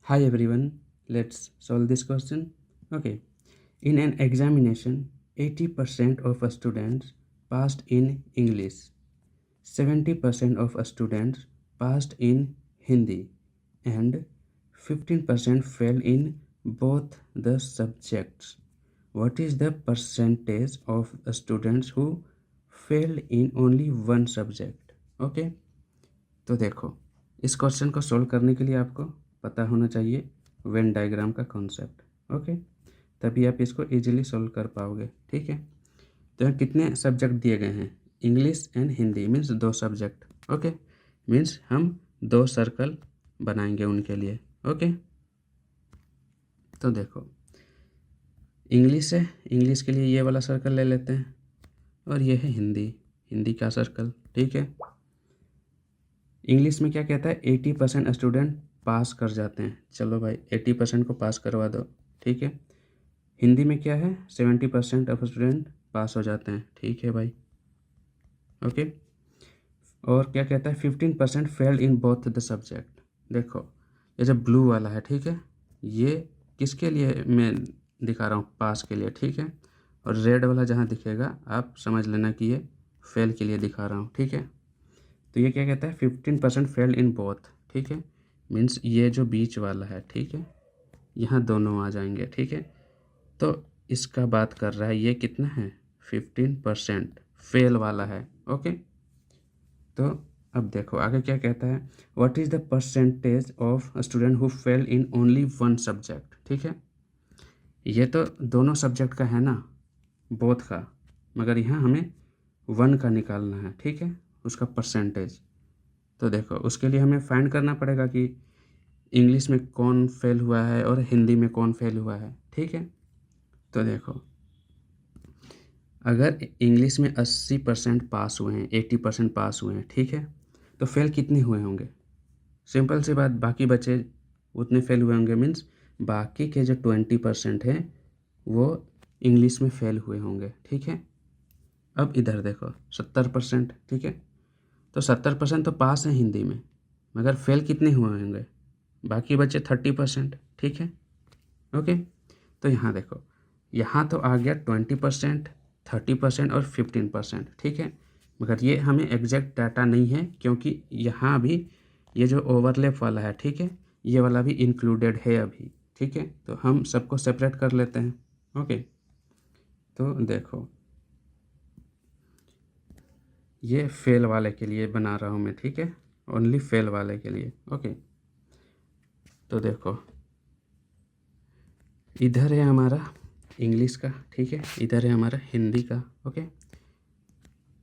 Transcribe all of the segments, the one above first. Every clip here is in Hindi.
Hi everyone, let's solve this question. Okay, in an examination, 80% of students passed in English, 70% of students passed in Hindi, and 15% failed in both the subjects. What is the percentage of students who failed in only one subject? Okay, तो देखो इस क्वेश्चन को सोल्व करने के लिए आपको पता होना चाहिए वेन डायग्राम का कॉन्सेप्ट। ओके, तभी आप इसको इजीली सोल्व कर पाओगे। ठीक है, तो यहाँ कितने सब्जेक्ट दिए गए हैं? English and Hindi means 2 subject. Okay, means हम 2 सर्कल बनाएंगे उनके लिए। ओके, तो देखो इंग्लिश है, इंग्लिश के लिए ये वाला सर्कल ले लेते हैं, और ये है हिंदी, हिंदी का सर्कल। ठीक है, इंग्लिश में क्या कहता है? 80% स्टूडेंट पास कर जाते हैं। चलो भाई 80% को पास करवा दो। ठीक है, हिंदी में क्या है? 70% ऑफ स्टूडेंट पास हो जाते हैं। ठीक है भाई, ओके। और क्या कहता है? 15% failed in both the subject. देखो ये जो ब्लू वाला है, ठीक है, ये किसके लिए मैं दिखा रहा हूँ? पास के लिए। ठीक है, और रेड वाला जहाँ दिखेगा आप समझ लेना कि ये फेल के लिए दिखा रहा हूँ। ठीक है, तो ये क्या कहता है? 15% फेल्ड इन बोथ। ठीक है, मीन्स ये जो बीच वाला है, ठीक है, यहाँ दोनों आ जाएंगे। ठीक है, तो इसका बात कर रहा है, ये कितना है? 15% फेल वाला है। ओके, तो अब देखो आगे क्या कहता है? What is the percentage of student who fail in only one subject. ठीक है, ये तो दोनों सब्जेक्ट का है ना, बोथ का, मगर यहाँ हमें वन का निकालना है। ठीक है, उसका परसेंटेज। तो देखो उसके लिए हमें फाइंड करना पड़ेगा कि इंग्लिश में कौन फेल हुआ है और हिंदी में कौन फेल हुआ है। ठीक है, तो देखो अगर इंग्लिश में 80% पास हुए हैं, 80% पास हुए हैं, ठीक है, तो फेल कितने हुए होंगे? सिंपल सी बात, बाकी बचे उतने फेल हुए होंगे, मीन्स बाकी के जो 20% हैं वो इंग्लिश में फेल हुए होंगे। ठीक है, अब इधर देखो 70%। ठीक है, तो 70% तो पास हैं हिंदी में, मगर फेल कितने हुए होंगे? बाकी बचे 30%। ठीक है, ओके, तो यहाँ देखो, यहाँ तो आ गया 20%, 30% और 15%। ठीक है, मगर ये हमें एग्जैक्ट डाटा नहीं है, क्योंकि यहाँ भी ये जो ओवरलैप वाला है, ठीक है, ये वाला भी इंक्लूडेड है अभी। ठीक है, तो हम सबको सेपरेट कर लेते हैं। ओके, तो देखो ये फेल वाले के लिए बना रहा हूँ मैं। ठीक है, ओनली फेल वाले के लिए। ओके, तो देखो इधर है हमारा इंग्लिश का, ठीक है, इधर है हमारा हिंदी का। ओके,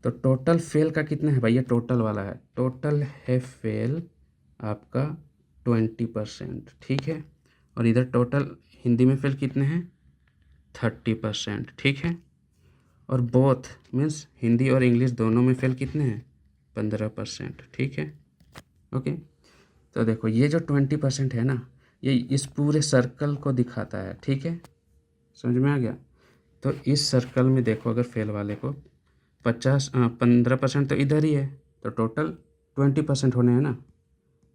तो टोटल फेल का कितना है भाई? ये टोटल वाला है, टोटल है फेल आपका 20%। ठीक है, और इधर टोटल हिंदी में फेल कितने हैं? 30%। ठीक है, और बोथ मीन्स हिंदी और इंग्लिश दोनों में फेल कितने हैं? 15%। ठीक है, ओके, तो देखो ये जो 20% है ना, ये इस पूरे सर्कल को दिखाता है। ठीक है, समझ में आ गया? तो इस सर्कल में देखो, अगर फेल वाले को 15% तो इधर ही है, तो टोटल 20% होने हैं ना।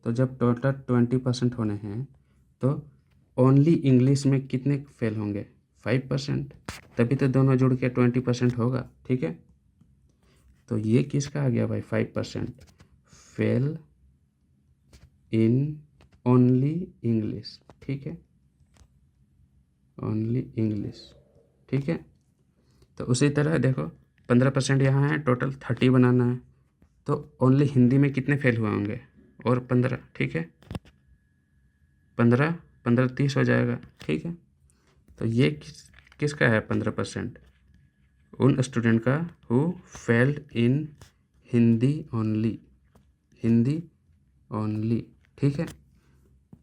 तो जब टोटल 20% होने हैं तो ओनली इंग्लिश में कितने फेल होंगे? 5%, तभी तो दोनों जुड़ के 20% होगा। ठीक है, तो ये किसका आ गया भाई? 5% फेल इन ओनली इंग्लिश। ठीक है, ओनली इंग्लिश। ठीक है, तो उसी तरह देखो 15% यहाँ है, टोटल 30 बनाना है, तो ओनली हिंदी में कितने फेल हुए होंगे? और 15। ठीक है, 15 15 30 हो जाएगा। ठीक है, तो ये किसका है? 15% उन स्टूडेंट का who failed in Hindi only, Hindi only. ठीक है,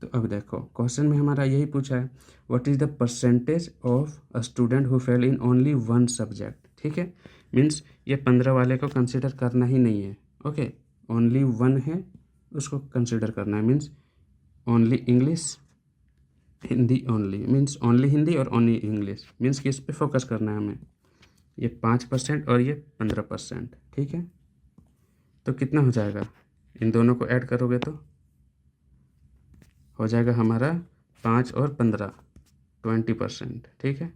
तो अब देखो क्वेश्चन में हमारा यही पूछा है, what is the percentage of a student who fail in only one subject. ठीक है, मीन्स ये 15 वाले को कंसिडर करना ही नहीं है। ओके, ओनली वन है, उसको कंसिडर करना है, means only English, Hindi only, means only Hindi और ओनली इंग्लिश, मीन्स किस पे फोकस करना है हमें? ये 5% और ये 15%। ठीक है, तो कितना हो जाएगा? इन दोनों को ऐड करोगे तो हो जाएगा हमारा 5 और 15 20%, ठीक है।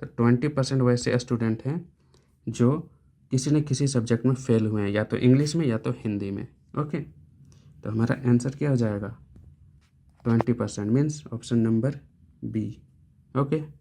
तो 20% वैसे स्टूडेंट हैं जो किसी न किसी सब्जेक्ट में फेल हुए हैं, या तो इंग्लिश में या तो हिंदी में। ओके, तो हमारा आंसर क्या हो जाएगा? 20% means option number B. Okay.